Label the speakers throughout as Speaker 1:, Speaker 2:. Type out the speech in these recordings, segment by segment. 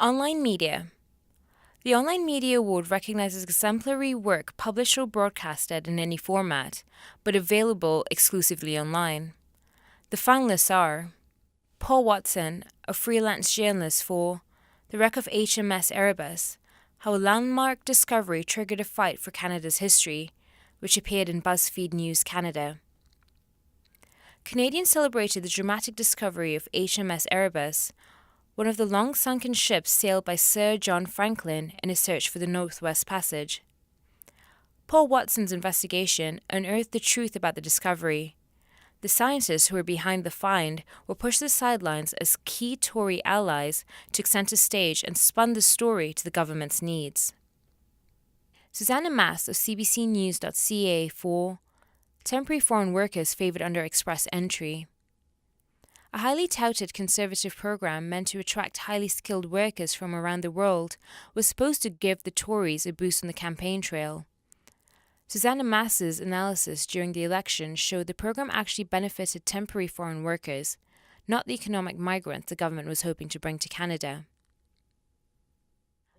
Speaker 1: Online media. The Online Media Award recognizes exemplary work published or broadcasted in any format, but available exclusively online. The finalists are Paul Watson, a freelance journalist for The Wreck of HMS Erebus, How a Landmark Discovery Triggered a Fight for Canada's History, which appeared in BuzzFeed News Canada. Canadians celebrated the dramatic discovery of HMS Erebus, one of the long-sunken ships sailed by Sir John Franklin in his search for the Northwest Passage. Paul Watson's investigation unearthed the truth about the discovery. The scientists who were behind the find were pushed to the sidelines as key Tory allies took centre stage and spun the story to the government's needs. Susanna Mass of cbcnews.ca for Temporary Foreign Workers Favoured Under Express Entry. A highly touted conservative program meant to attract highly skilled workers from around the world was supposed to give the Tories a boost on the campaign trail. Susanna Mass's analysis during the election showed the program actually benefited temporary foreign workers, not the economic migrants the government was hoping to bring to Canada.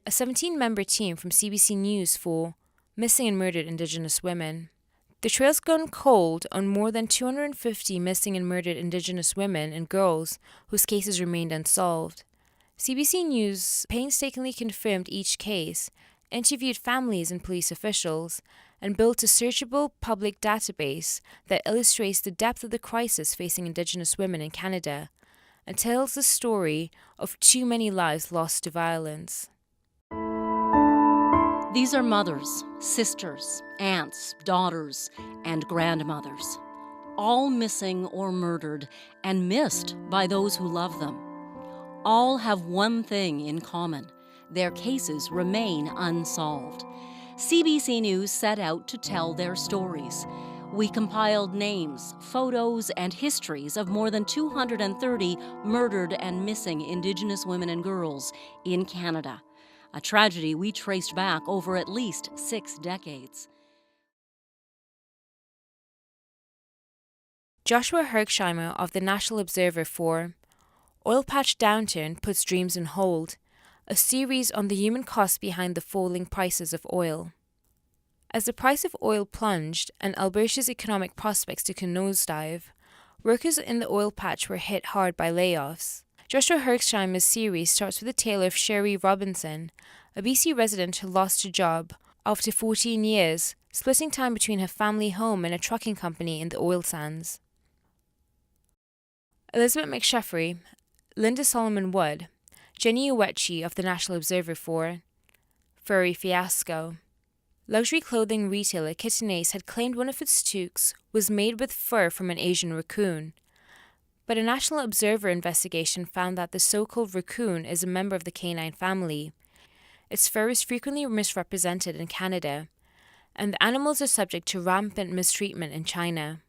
Speaker 1: A 17-member team from CBC News for Missing and Murdered Indigenous Women. The trail's gone cold on more than 250 missing and murdered Indigenous women and girls whose cases remained unsolved. CBC News painstakingly confirmed each case, interviewed families and police officials, and built a searchable public database that illustrates the depth of the crisis facing Indigenous women in Canada and tells the story of too many lives lost to violence.
Speaker 2: These are mothers, sisters, aunts, daughters, and grandmothers, all missing or murdered and missed by those who love them. All have one thing in common: their cases remain unsolved. CBC News set out to tell their stories. We compiled names, photos, and histories of more than 230 murdered and missing Indigenous women and girls in Canada. A tragedy we traced back over at least 6 decades.
Speaker 1: Joshua Hergesheimer of the National Observer for Oil Patch Downturn Puts Dreams on Hold, a series on the human costs behind the falling prices of oil. As the price of oil plunged and Alberta's economic prospects took a nosedive, workers in the oil patch were hit hard by layoffs. Joshua Hergesheimer's series starts with the tale of Sherry Robinson, a BC resident who lost her job after 14 years, splitting time between her family home and a trucking company in the oil sands. Elizabeth McSheffrey, Linda Solomon Wood, Jenny Uwechi of the National Observer for Furry Fiasco. Luxury clothing retailer Kitten Ace had claimed one of its toques was made with fur from an Asian raccoon. But a National Observer investigation found that the so-called raccoon is a member of the canine family. Its fur is frequently misrepresented in Canada, and the animals are subject to rampant mistreatment in China.